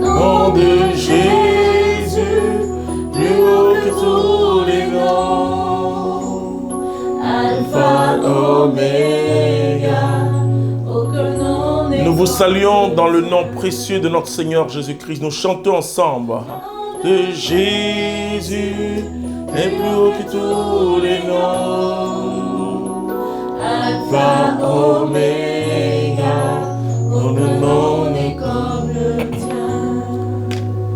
Nom de Jésus, plus haut que tous les noms. Alpha, Oméga, aucun nom n'est. Nous vous saluons dans le nom précieux de notre Seigneur Jésus-Christ. Nous chantons ensemble. De Jésus est plus haut que tous les noms. Alpha, Oméga, aucun nom n'est comme le tien.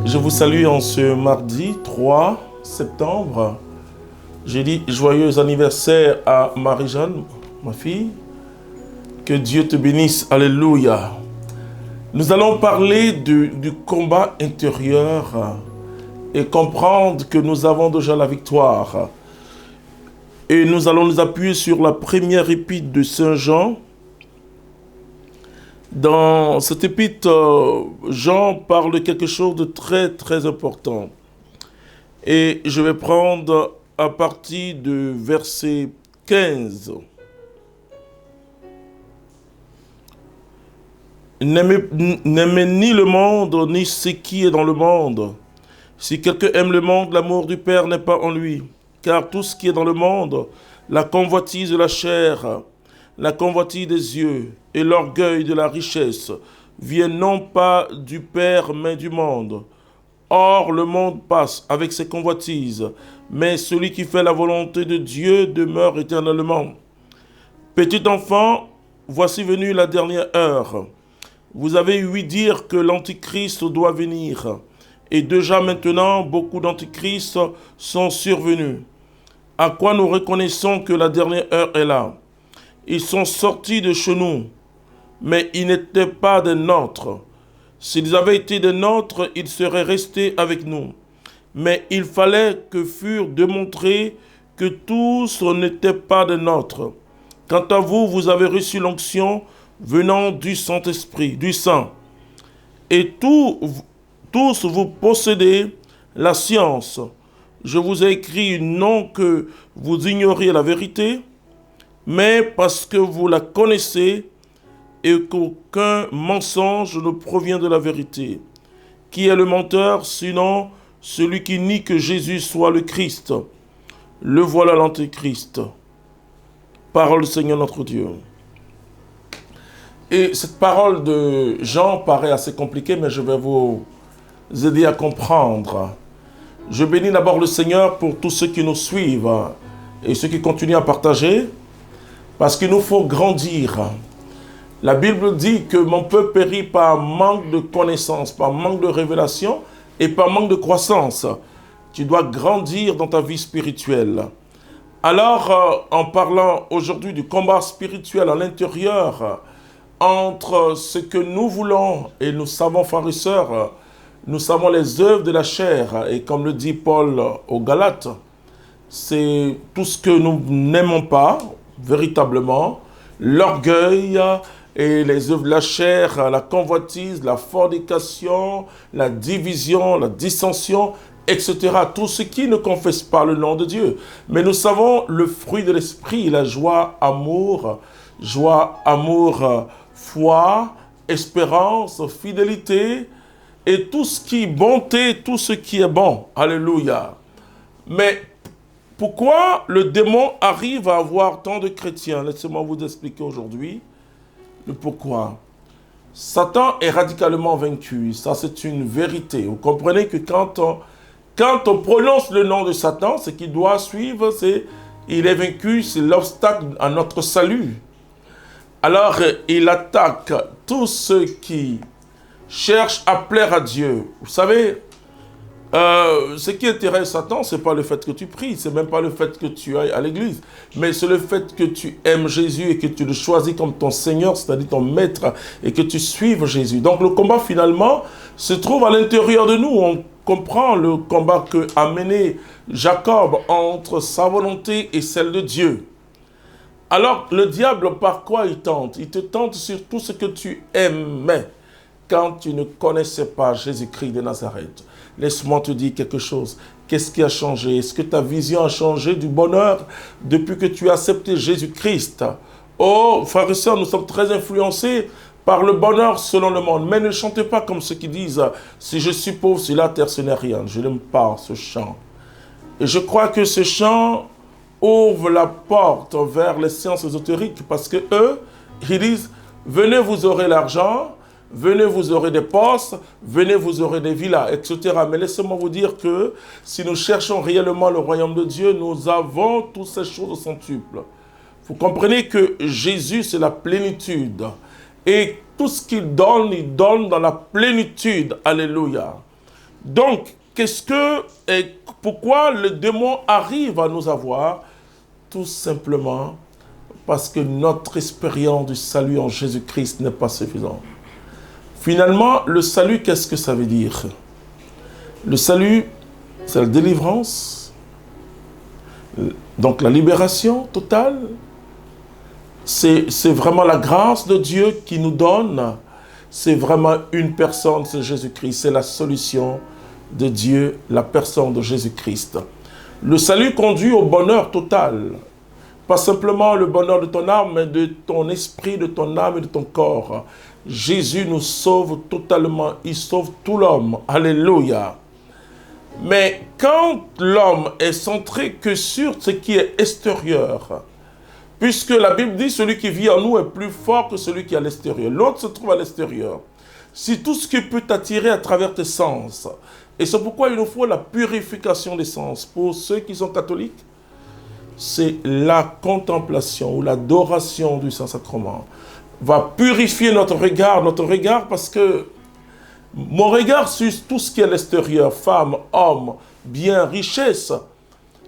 Je vous salue en ce mardi 3 septembre. J'ai dit joyeux anniversaire à Marie-Jeanne, ma fille. Que Dieu te bénisse. Alléluia. Nous allons parler du combat intérieur et comprendre que nous avons déjà la victoire. Et nous allons nous appuyer sur la première épître de Saint Jean. Dans cette épître, Jean parle de quelque chose de très très important. Et je vais prendre à partir de verset 15. N'aimez ni le monde, ni ce qui est dans le monde. Si quelqu'un aime le monde, l'amour du Père n'est pas en lui. Car tout ce qui est dans le monde, la convoitise de la chair, la convoitise des yeux et l'orgueil de la richesse, viennent non pas du Père, mais du monde. Or, le monde passe avec ses convoitises, mais celui qui fait la volonté de Dieu demeure éternellement. Petit enfant, voici venue la dernière heure. Vous avez ouï dire que l'Antichrist doit venir. Et déjà maintenant, beaucoup d'antichrists sont survenus. À quoi nous reconnaissons que la dernière heure est là? Ils sont sortis de chez nous, mais ils n'étaient pas des nôtres. S'ils avaient été des nôtres, ils seraient restés avec nous. Mais il fallait que fût démontré que tous n'étaient pas des nôtres. Quant à vous, vous avez reçu l'onction venant du Saint-Esprit, du Saint. Et tous vous possédez la science. Je vous ai écrit non que vous ignoriez la vérité, mais parce que vous la connaissez et qu'aucun mensonge ne provient de la vérité. Qui est le menteur, sinon celui qui nie que Jésus soit le Christ? Le voilà l'Antéchrist. Parole du Seigneur notre Dieu. Et cette parole de Jean paraît assez compliquée, mais je vais vous aider à comprendre. Je bénis d'abord le Seigneur pour tous ceux qui nous suivent et ceux qui continuent à partager, parce qu'il nous faut grandir. La Bible dit que mon peuple périt par manque de connaissance, par manque de révélation et par manque de croissance. Tu dois grandir dans ta vie spirituelle. Alors, en parlant aujourd'hui du combat spirituel à l'intérieur, entre ce que nous voulons, et nous savons, frères et sœurs, nous savons les œuvres de la chair, et comme le dit Paul aux Galates, c'est tout ce que nous n'aimons pas, véritablement, l'orgueil et les œuvres de la chair, la convoitise, la fornication, la division, la dissension, etc. Tout ce qui ne confesse pas le nom de Dieu. Mais nous savons le fruit de l'esprit, la joie, amour, foi, espérance, fidélité, et tout ce qui est bonté, tout ce qui est bon. Alléluia. Mais pourquoi le démon arrive à avoir tant de chrétiens? Laissez-moi vous expliquer aujourd'hui le pourquoi. Satan est radicalement vaincu. Ça, c'est une vérité. Vous comprenez que quand on prononce le nom de Satan, ce qu'il doit suivre, c'est il est vaincu, c'est l'obstacle à notre salut. Alors, il attaque tous ceux qui cherchent à plaire à Dieu. Vous savez, ce qui intéresse Satan, ce n'est pas le fait que tu pries, ce n'est même pas le fait que tu ailles à l'église, mais c'est le fait que tu aimes Jésus et que tu le choisis comme ton Seigneur, c'est-à-dire ton Maître, et que tu suives Jésus. Donc le combat finalement se trouve à l'intérieur de nous. On comprend le combat qu'a mené Jacob entre sa volonté et celle de Dieu. Alors le diable, par quoi il tente? Il te tente sur tout ce que tu aimais quand tu ne connaissais pas Jésus-Christ de Nazareth. Laisse-moi te dire quelque chose. Qu'est-ce qui a changé? Est-ce que ta vision a changé du bonheur depuis que tu as accepté Jésus-Christ? Oh, frères et sœurs, nous sommes très influencés par le bonheur selon le monde. Mais ne chantez pas comme ceux qui disent « Si je suis pauvre sur la terre, ce n'est rien ». Je n'aime pas ce chant. Et je crois que ce chant ouvre la porte vers les sciences ésotériques parce que eux, ils disent « Venez, vous aurez l'argent, venez, vous aurez des postes, venez, vous aurez des villas, etc. » Mais laissez-moi vous dire que si nous cherchons réellement le royaume de Dieu, nous avons toutes ces choses au centuple. Vous comprenez que Jésus, c'est la plénitude. Et tout ce qu'il donne, il donne dans la plénitude. Alléluia. Donc, pourquoi le démon arrive à nous avoir? Tout simplement parce que notre expérience du salut en Jésus-Christ n'est pas suffisante. Finalement, le salut, qu'est-ce que ça veut dire? Le salut, c'est la délivrance, donc la libération totale. C'est vraiment la grâce de Dieu qui nous donne. C'est vraiment une personne, c'est Jésus-Christ. C'est la solution de Dieu, la personne de Jésus-Christ. Le salut conduit au bonheur total. Pas simplement le bonheur de ton âme, mais de ton esprit, de ton âme et de ton corps. Jésus nous sauve totalement. Il sauve tout l'homme. Alléluia. Mais quand l'homme est centré que sur ce qui est extérieur, puisque la Bible dit, celui qui vit en nous est plus fort que celui qui est à l'extérieur. L'autre se trouve à l'extérieur. Si tout ce qui peut t'attirer à travers tes sens, et c'est pourquoi il nous faut la purification des sens. Pour ceux qui sont catholiques, c'est la contemplation ou l'adoration du Saint-Sacrement. Va purifier notre regard parce que mon regard sur tout ce qui est à l'extérieur, femme, homme, bien, richesse,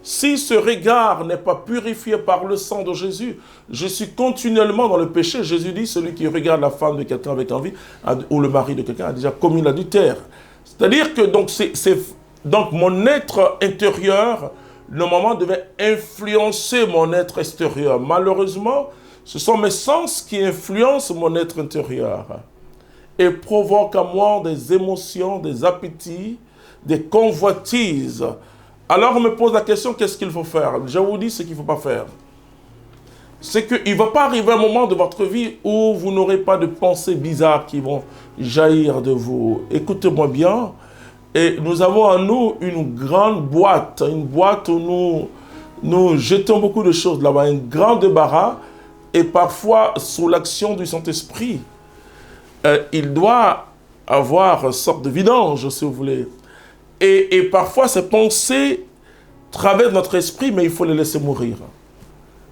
si ce regard n'est pas purifié par le sang de Jésus, je suis continuellement dans le péché. Jésus dit, celui qui regarde la femme de quelqu'un avec envie, ou le mari de quelqu'un, a déjà commis l'adultère. C'est-à-dire que donc mon être intérieur, normalement, devait influencer mon être extérieur. Malheureusement, ce sont mes sens qui influencent mon être intérieur et provoquent à moi des émotions, des appétits, des convoitises. Alors on me pose la question, qu'est-ce qu'il faut faire? Je vous dis ce qu'il ne faut pas faire. C'est qu'il ne va pas arriver un moment de votre vie où vous n'aurez pas de pensées bizarres qui vont jaillir de vous. Écoutez-moi bien. Et nous avons en nous une grande boîte, une boîte où nous jetons beaucoup de choses là-bas, un grand débarras. Et parfois, sous l'action du Saint-Esprit, il doit avoir une sorte de vidange, si vous voulez. Et parfois, ces pensées traversent notre esprit, mais il faut les laisser mourir.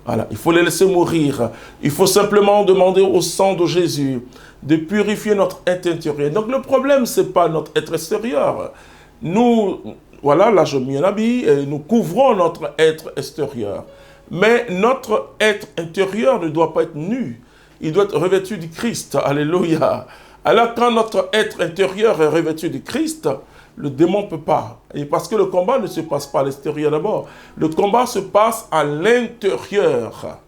Voilà, il faut les laisser mourir. Il faut simplement demander au sang de Jésus de purifier notre être intérieur. Donc le problème, ce n'est pas notre être extérieur. Nous, voilà, là je mets un habit et nous couvrons notre être extérieur. Mais notre être intérieur ne doit pas être nu. Il doit être revêtu du Christ. Alléluia. Alors quand notre être intérieur est revêtu du Christ, le démon ne peut pas. Et parce que le combat ne se passe pas à l'extérieur d'abord. Le combat se passe à l'intérieur.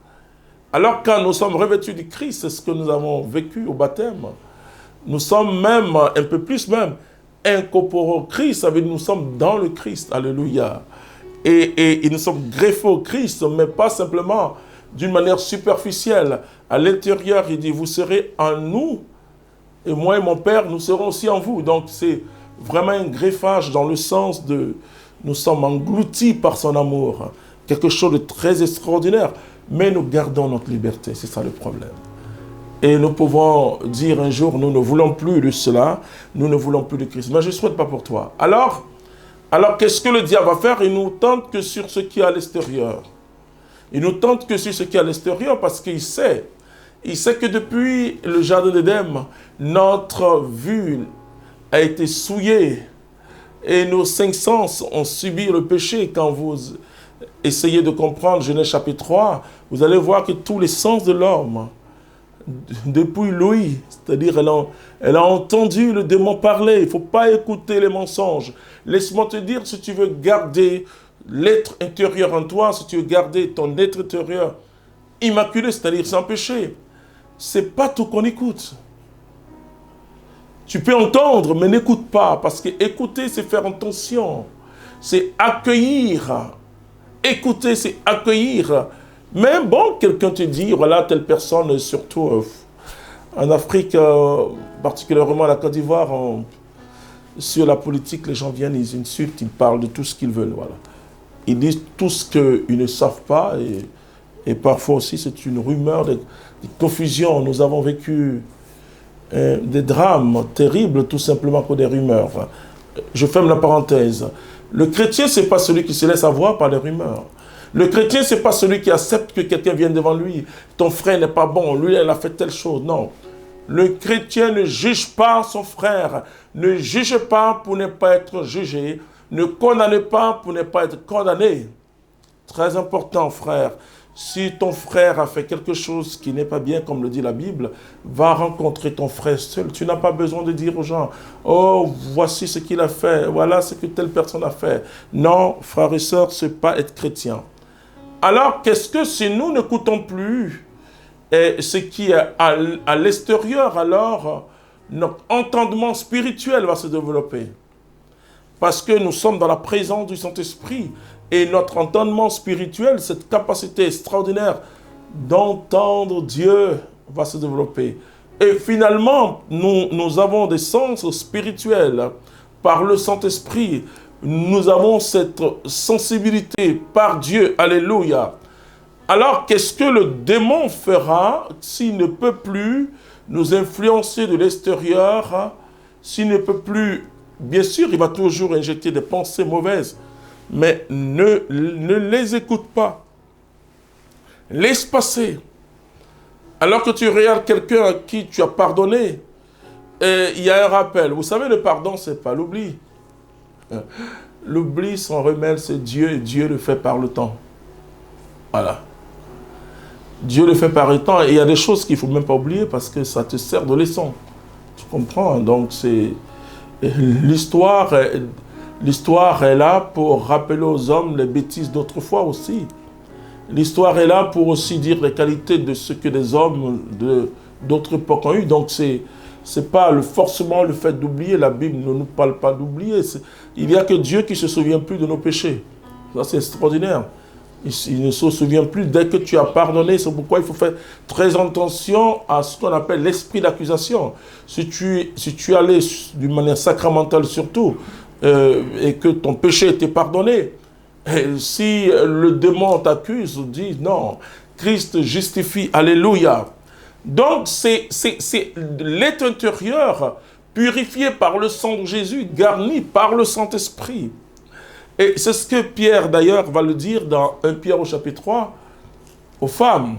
Alors quand nous sommes revêtus du Christ, c'est ce que nous avons vécu au baptême. Nous sommes même, un peu plus même, incorporés au Christ. Ça veut dire nous sommes dans le Christ. Alléluia. Et nous sommes greffés au Christ, mais pas simplement d'une manière superficielle. À l'intérieur, il dit, vous serez en nous, et moi et mon Père, nous serons aussi en vous. Donc c'est vraiment un greffage dans le sens de nous sommes engloutis par son amour. Quelque chose de très extraordinaire. Mais nous gardons notre liberté, c'est ça le problème. Et nous pouvons dire un jour, nous ne voulons plus de cela, nous ne voulons plus de Christ. Mais je ne souhaite pas pour toi. Alors qu'est-ce que le diable va faire? Il nous tente que sur ce qui est à l'extérieur. Il nous tente que sur ce qui est à l'extérieur parce qu'il sait. Il sait que depuis le jardin d'Éden, notre vue a été souillée et nos cinq sens ont subi le péché. Quand vous essayez de comprendre Genèse chapitre 3, vous allez voir que tous les sens de l'homme, depuis Louis, c'est-à-dire elle a entendu le démon parler. Il ne faut pas écouter les mensonges. Laisse-moi te dire, si tu veux garder l'être intérieur en toi, si tu veux garder ton être intérieur immaculé, c'est-à-dire sans péché, c'est pas tout qu'on écoute. Tu peux entendre, mais n'écoute pas, parce que écouter, c'est faire attention, c'est accueillir. Écouter, c'est accueillir. Mais bon, quelqu'un te dit, voilà, telle personne, surtout En Afrique, particulièrement à la Côte d'Ivoire, sur la politique, les gens viennent, ils insultent, ils parlent de tout ce qu'ils veulent. Voilà. Ils disent tout ce qu'ils ne savent pas et parfois aussi c'est une rumeur, des confusions. Nous avons vécu des drames terribles tout simplement pour des rumeurs. Je ferme la parenthèse. Le chrétien, ce n'est pas celui qui se laisse avoir par les rumeurs. Le chrétien, ce n'est pas celui qui accepte que quelqu'un vienne devant lui. Ton frère n'est pas bon, lui, il a fait telle chose. Non. Le chrétien ne juge pas son frère. Ne juge pas pour ne pas être jugé. Ne condamne pas pour ne pas être condamné. Très important, frère. Si ton frère a fait quelque chose qui n'est pas bien, comme le dit la Bible, va rencontrer ton frère seul. Tu n'as pas besoin de dire aux gens, oh, voici ce qu'il a fait, voilà ce que telle personne a fait. Non, frères et sœurs, ce n'est pas être chrétien. Alors, qu'est-ce que si nous n'écoutons plus ce qui est à l'extérieur, alors notre entendement spirituel va se développer. Parce que nous sommes dans la présence du Saint-Esprit. Et notre entendement spirituel, cette capacité extraordinaire d'entendre Dieu va se développer. Et finalement, nous avons des sens spirituels par le Saint-Esprit. Nous avons cette sensibilité par Dieu. Alléluia. Alors, qu'est-ce que le démon fera s'il ne peut plus nous influencer de l'extérieur, s'il ne peut plus... Bien sûr, il va toujours injecter des pensées mauvaises, mais ne les écoute pas. Laisse passer. Alors que tu regardes quelqu'un à qui tu as pardonné, et il y a un rappel. Vous savez, le pardon, ce n'est pas l'oubli. L'oubli, son remède, c'est Dieu, et Dieu le fait par le temps. Voilà. Dieu le fait par le temps, et il y a des choses qu'il ne faut même pas oublier parce que ça te sert de leçon. Tu comprends? Donc, c'est... L'histoire est là pour rappeler aux hommes les bêtises d'autrefois aussi. L'histoire est là pour aussi dire les qualités de ce que les hommes d'autres époques ont eu. Donc, c'est pas forcément le fait d'oublier. La Bible ne nous parle pas d'oublier. Il n'y a que Dieu qui ne se souvient plus de nos péchés. Ça, c'est extraordinaire. Il ne se souvient plus dès que tu as pardonné. C'est pourquoi il faut faire très attention à ce qu'on appelle l'esprit d'accusation. Si tu allais d'une manière sacramentale surtout, et que ton péché était pardonné, et si le démon t'accuse, dit non, Christ justifie, alléluia. Donc c'est l'être intérieur purifié par le sang de Jésus, garni par le Saint-Esprit. Et c'est ce que Pierre, d'ailleurs, va le dire dans 1 Pierre au chapitre 3, aux femmes,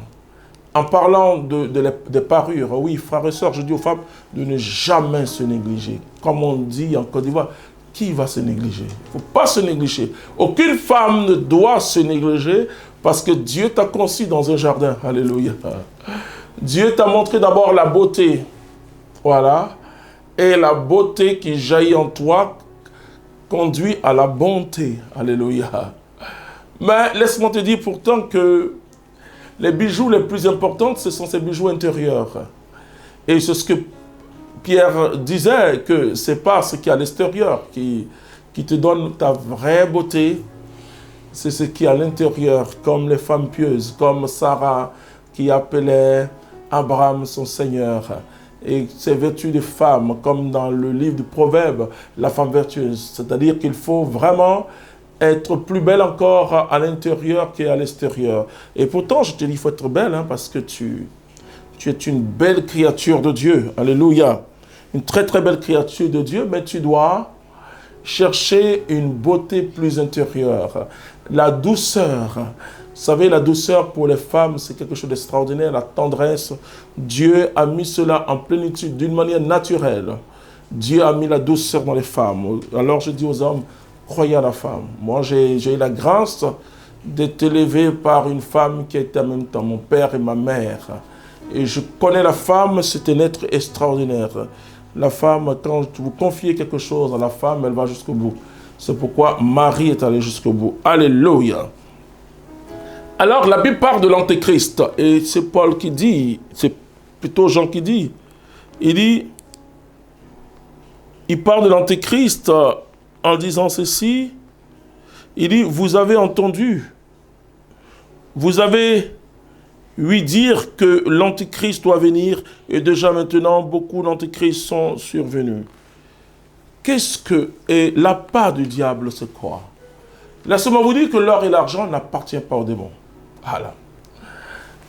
en parlant des parures. Oui, frères et sœurs, je dis aux femmes de ne jamais se négliger. Comme on dit en Côte d'Ivoire, qui va se négliger? Il ne faut pas se négliger. Aucune femme ne doit se négliger parce que Dieu t'a conçu dans un jardin. Alléluia. Dieu t'a montré d'abord la beauté. Voilà. Et la beauté qui jaillit en toi conduit à la bonté. Alléluia. Mais laisse-moi te dire pourtant que les bijoux les plus importants, ce sont ces bijoux intérieurs. Et c'est ce que Pierre disait, que ce n'est pas ce qui est à l'extérieur qui te donne ta vraie beauté, c'est ce qui est à l'intérieur, comme les femmes pieuses, comme Sarah qui appelait Abraham son Seigneur. Et ces vertus de femme, comme dans le livre du Proverbe, la femme vertueuse. C'est-à-dire qu'il faut vraiment être plus belle encore à l'intérieur qu'à l'extérieur. Et pourtant, je te dis, il faut être belle, hein, parce que tu es une belle créature de Dieu. Alléluia. Une très très belle créature de Dieu, mais tu dois chercher une beauté plus intérieure. La douceur. Vous savez, la douceur pour les femmes, c'est quelque chose d'extraordinaire. La tendresse, Dieu a mis cela en plénitude d'une manière naturelle. Dieu a mis la douceur dans les femmes. Alors je dis aux hommes, croyez à la femme. Moi, j'ai eu la grâce d'être élevé par une femme qui était en même temps mon père et ma mère. Et je connais la femme, c'est un être extraordinaire. La femme, quand vous confiez quelque chose à la femme, elle va jusqu'au bout. C'est pourquoi Marie est allée jusqu'au bout. Alléluia. Alors, la Bible parle de l'Antéchrist, et c'est Paul qui dit, c'est plutôt Jean qui dit, il parle de l'Antéchrist en disant ceci, il dit, vous avez entendu, vous avez Oui, dire que l'Antichrist doit venir, et déjà maintenant, beaucoup d'Antichrists sont survenus. Qu'est-ce que est la part du diable, c'est quoi? Laissez-moi vous dire que l'or et l'argent n'appartiennent pas au démon. Voilà.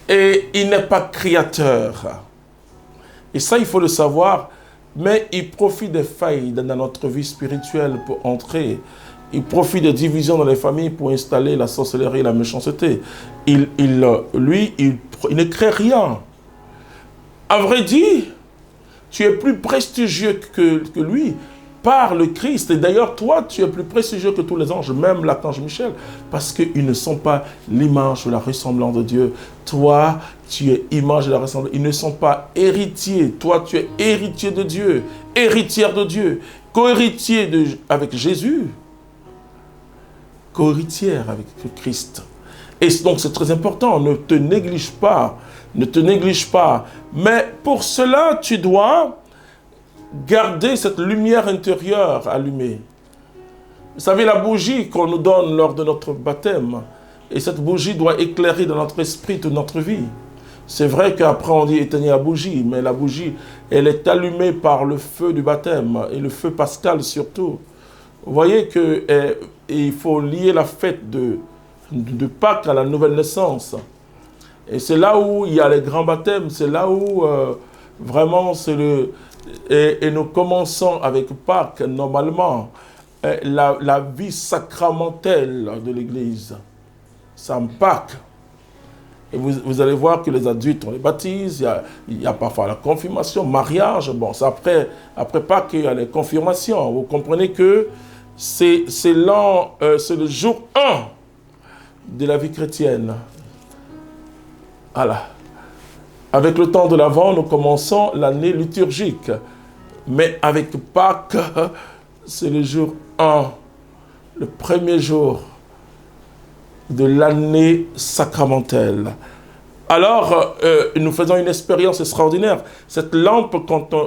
Et il n'est pas créateur. Et ça, il faut le savoir. Mais il profite des failles dans notre vie spirituelle pour entrer. Il profite des divisions dans les familles pour installer la sorcellerie et la méchanceté. Lui, il ne crée rien. À vrai dire, tu es plus prestigieux que lui par le Christ. Et d'ailleurs, toi, tu es plus prestigieux que tous les anges, même l'archange Michel, parce qu'ils ne sont pas l'image ou la ressemblance de Dieu. Toi, tu es image de la ressemblance. Ils ne sont pas héritiers. Toi, tu es héritier de Dieu, héritière de Dieu, co-héritier avec Jésus, co-héritière avec le Christ. Et donc, c'est très important. Ne te néglige pas. Ne te néglige pas. Mais pour cela, tu dois garder cette lumière intérieure allumée. Vous savez, la bougie qu'on nous donne lors de notre baptême, et cette bougie doit éclairer dans notre esprit toute notre vie. C'est vrai qu'après on dit éteignez la bougie, mais la bougie, elle est allumée par le feu du baptême, et le feu pascal surtout. Vous voyez qu'il faut lier la fête de Pâques à la nouvelle naissance. Et c'est là où il y a les grands baptêmes, c'est là où vraiment c'est le... Et nous commençons avec Pâques, normalement, la vie sacramentelle de l'Église. C'est en Pâques. Et vous allez voir que les adultes, on les baptise, il y a parfois la confirmation, mariage. Bon, c'est après Pâques qu'il y a les confirmations. Vous comprenez que c'est le jour 1 de la vie chrétienne. Voilà. Avec le temps de l'Avent, nous commençons l'année liturgique. Mais avec Pâques, c'est le jour 1, le premier jour de l'année sacramentelle. Alors, nous faisons une expérience extraordinaire. Cette lampe,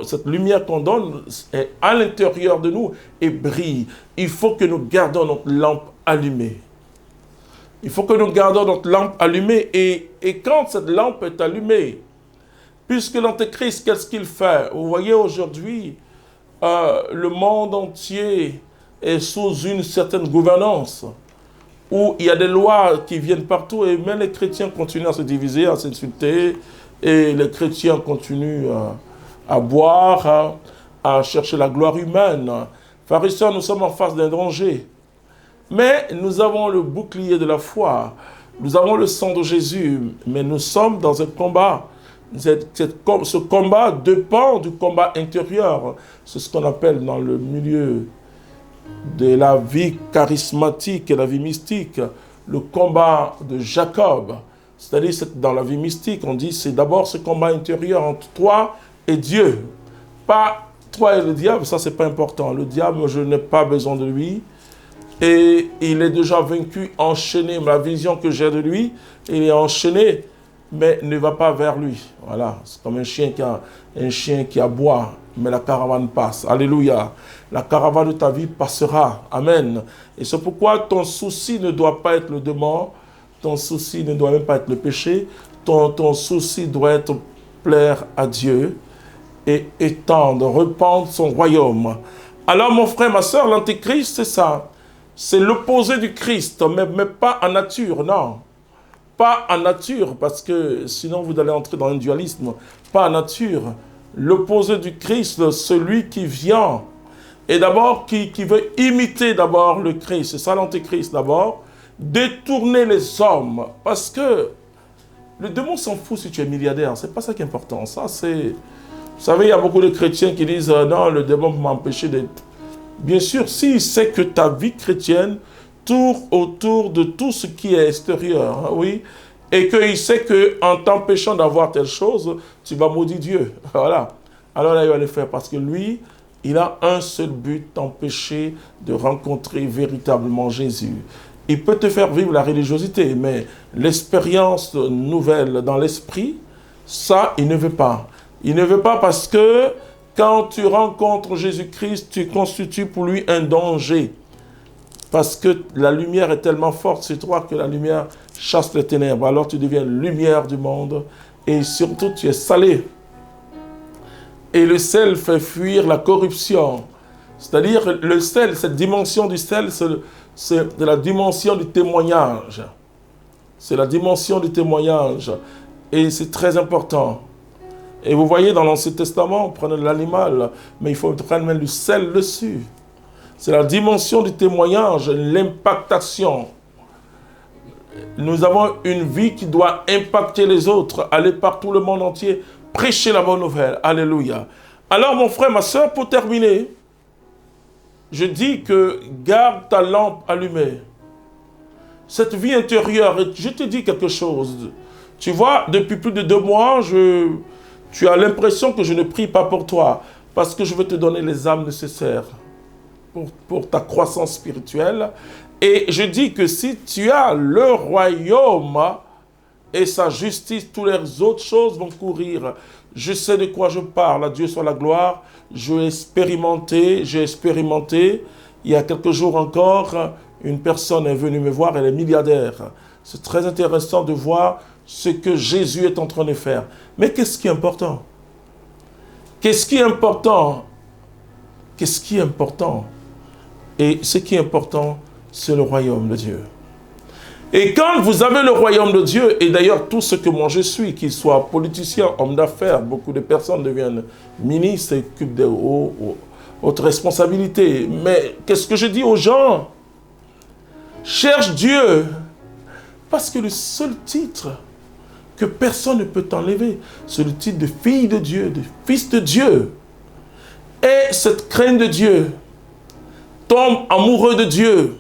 cette lumière qu'on donne est à l'intérieur de nous et brille. Il faut que nous gardons notre lampe allumée. Il faut que nous gardons notre lampe allumée. Et quand cette lampe est allumée, puisque l'Antéchrist, qu'est-ce qu'il fait? Vous voyez aujourd'hui, le monde entier est sous une certaine gouvernance, où il y a des lois qui viennent partout, et même les chrétiens continuent à se diviser, à s'insulter, et les chrétiens continuent à boire, à chercher la gloire humaine. Frères et sœurs, nous sommes en face d'un danger. Mais nous avons le bouclier de la foi, nous avons le sang de Jésus, mais nous sommes dans un combat. Ce combat dépend du combat intérieur. C'est ce qu'on appelle dans le milieu de la vie charismatique et la vie mystique, le combat de Jacob. C'est-à-dire, dans la vie mystique, on dit c'est d'abord ce combat intérieur entre toi et Dieu. Pas toi et le diable, ça c'est pas important. Le diable, je n'ai pas besoin de lui. Et il est déjà vaincu, enchaîné. La vision que j'ai de lui, il est enchaîné, mais ne va pas vers lui. Voilà, c'est comme un chien qui aboie, mais la caravane passe. Alléluia. La caravane de ta vie passera. Amen. Et c'est pourquoi ton souci ne doit pas être le démon, ton souci ne doit même pas être le péché, ton souci doit être plaire à Dieu et étendre, répandre son royaume. Alors mon frère, ma soeur, l'Antéchrist, c'est ça. C'est l'opposé du Christ, mais pas en nature, non. Pas en nature, parce que sinon vous allez entrer dans un dualisme. Pas en nature. L'opposé du Christ, celui qui vient, et d'abord qui veut imiter d'abord le Christ. C'est ça l'Antéchrist d'abord. Détourner les hommes. Parce que le démon s'en fout si tu es milliardaire. C'est pas ça qui est important. Ça, c'est... Vous savez, il y a beaucoup de chrétiens qui disent non, le démon peut m'empêcher d'être... Bien sûr, s'il sait que ta vie chrétienne tourne autour de tout ce qui est extérieur, oui, et qu'il sait qu'en t'empêchant d'avoir telle chose, tu vas maudire Dieu. Voilà. Alors là, il va le faire parce que lui, il a un seul but, t'empêcher de rencontrer véritablement Jésus. Il peut te faire vivre la religiosité, mais l'expérience nouvelle dans l'esprit, ça, il ne veut pas. Il ne veut pas parce que quand tu rencontres Jésus-Christ, tu constitues pour lui un danger. Parce que la lumière est tellement forte sur toi que la lumière chasse les ténèbres. Alors tu deviens lumière du monde et surtout tu es salé. Et le sel fait fuir la corruption. C'est-à-dire le sel, cette dimension du sel, c'est de la dimension du témoignage. C'est la dimension du témoignage. Et c'est très important. Et vous voyez, dans l'Ancien Testament, on prenait l'animal, mais il faut prendre du sel dessus. C'est la dimension du témoignage, l'impactation. Nous avons une vie qui doit impacter les autres, aller partout le monde entier, prêcher la bonne nouvelle. Alléluia. Alors, mon frère, ma soeur, pour terminer, je dis que garde ta lampe allumée. Cette vie intérieure, je te dis quelque chose. Tu vois, depuis plus de 2 mois, tu as l'impression que je ne prie pas pour toi, parce que je veux te donner les âmes nécessaires pour ta croissance spirituelle. Et je dis que si tu as le royaume et sa justice, toutes les autres choses vont courir. Je sais de quoi je parle, à Dieu soit la gloire. J'ai expérimenté. Il y a quelques jours encore, une personne est venue me voir, elle est milliardaire. C'est très intéressant de voir ce que Jésus est en train de faire. Mais qu'est-ce qui est important? Qu'est-ce qui est important? Qu'est-ce qui est important? Et ce qui est important, c'est le royaume de Dieu. Et quand vous avez le royaume de Dieu, et d'ailleurs tout ce que moi je suis, qu'il soit politicien, homme d'affaires, beaucoup de personnes deviennent ministres et occupent des hautes responsabilités. Mais qu'est-ce que je dis aux gens? Cherche Dieu, parce que le seul titre que personne ne peut t'enlever, c'est le titre de fille de Dieu, de fils de Dieu. Et cette crainte de Dieu, tombe amoureux de Dieu,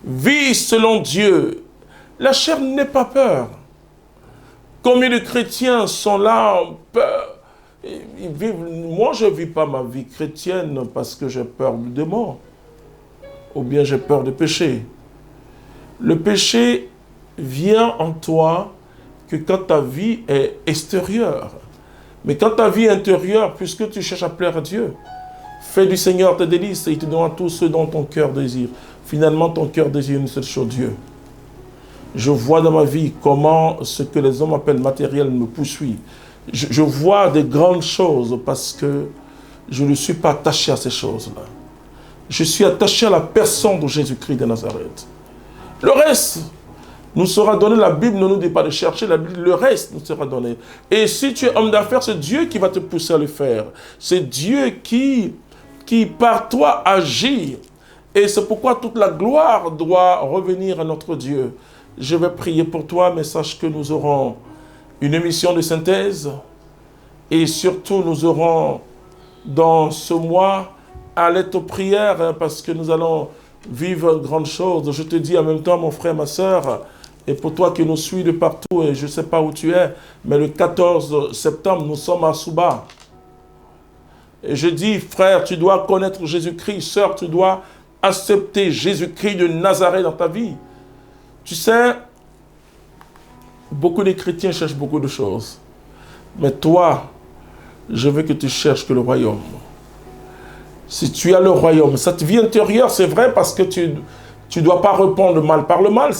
vit selon Dieu. La chair n'est pas peur. Combien de chrétiens sont là, peur. Ils vivent, moi, je ne vis pas ma vie chrétienne parce que j'ai peur du démon, ou bien j'ai peur de péché. Le péché vient en toi que quand ta vie est extérieure. Mais quand ta vie est intérieure, puisque tu cherches à plaire à Dieu, fais du Seigneur tes délices et il te donnera tout ce dont ton cœur désire. Finalement, ton cœur désire une seule chose, Dieu. Je vois dans ma vie comment ce que les hommes appellent matériel me poursuit. Je vois des grandes choses parce que je ne suis pas attaché à ces choses-là. Je suis attaché à la personne de Jésus-Christ de Nazareth. Le reste nous sera donné. La Bible ne nous dit pas de chercher, la Bible, le reste nous sera donné. Et si tu es homme d'affaires, c'est Dieu qui va te pousser à le faire. C'est Dieu qui par toi agit. Et c'est pourquoi toute la gloire doit revenir à notre Dieu. Je vais prier pour toi, mais sache que nous aurons une émission de synthèse. Et surtout, nous aurons dans ce mois à l'aide aux prières, parce que nous allons vivre une grande chose. Je te dis en même temps, mon frère, ma soeur, et pour toi qui nous suis de partout, et je ne sais pas où tu es, mais le 14 septembre, nous sommes à Souba. Et je dis, frère, tu dois connaître Jésus-Christ. Sœur, tu dois accepter Jésus-Christ de Nazareth dans ta vie. Tu sais, beaucoup de chrétiens cherchent beaucoup de choses. Mais toi, je veux que tu cherches que le royaume. Si tu as le royaume, cette vie intérieure, c'est vrai parce que tu ne dois pas répondre le mal par le mal.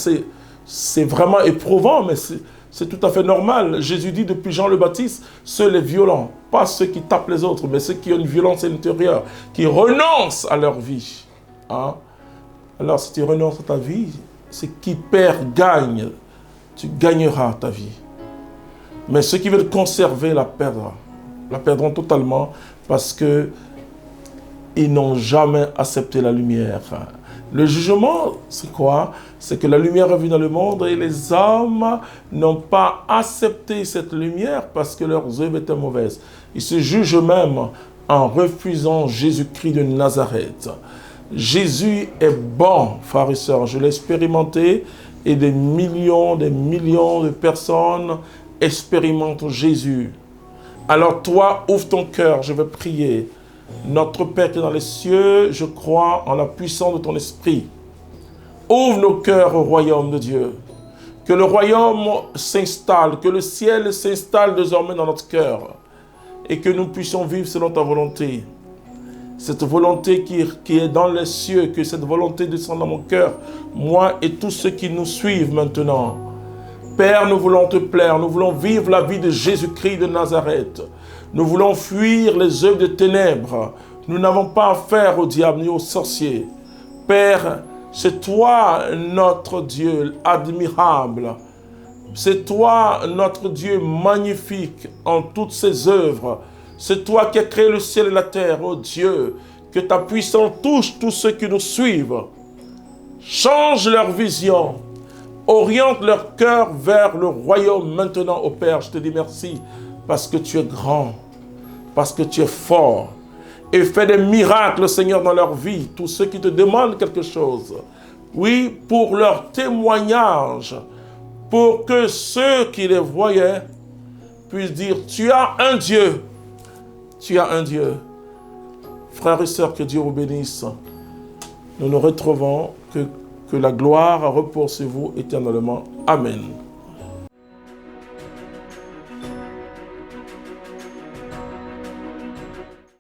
C'est vraiment éprouvant, mais c'est tout à fait normal. Jésus dit depuis Jean le Baptiste, ceux les violents, pas ceux qui tapent les autres, mais ceux qui ont une violence intérieure, qui renoncent à leur vie. Hein? Alors si tu renonces à ta vie, c'est qui perd, gagne. Tu gagneras ta vie. Mais ceux qui veulent conserver la perdront. La perdront totalement parce que ils n'ont jamais accepté la lumière. Le jugement, c'est quoi? C'est que la lumière est venue dans le monde et les hommes n'ont pas accepté cette lumière parce que leurs œuvres étaient mauvaises. Ils se jugent eux-mêmes en refusant Jésus-Christ de Nazareth. Jésus est bon, frères et sœurs. Je l'ai expérimenté et des millions de personnes expérimentent Jésus. Alors toi, ouvre ton cœur, je vais prier. Notre Père qui est dans les cieux, je crois en la puissance de ton esprit. Ouvre nos cœurs au royaume de Dieu. Que le royaume s'installe, que le ciel s'installe désormais dans notre cœur. Et que nous puissions vivre selon ta volonté. Cette volonté qui est dans les cieux, que cette volonté descende dans mon cœur. Moi et tous ceux qui nous suivent maintenant. Père, nous voulons te plaire, nous voulons vivre la vie de Jésus-Christ de Nazareth. Nous voulons fuir les œuvres de ténèbres. Nous n'avons pas affaire au diable ni aux sorciers. Père, c'est toi notre Dieu admirable. C'est toi notre Dieu magnifique en toutes ses œuvres. C'est toi qui as créé le ciel et la terre, oh Dieu. Que ta puissance touche tous ceux qui nous suivent. Change leur vision. Oriente leur cœur vers le royaume maintenant, ô Père. Je te dis merci parce que tu es grand, parce que tu es fort. Et fais des miracles, Seigneur, dans leur vie. Tous ceux qui te demandent quelque chose. Oui, pour leur témoignage. Pour que ceux qui les voyaient puissent dire, tu as un Dieu. Tu as un Dieu. Frères et sœurs, que Dieu vous bénisse. Nous nous retrouvons, que la gloire repose sur vous éternellement. Amen.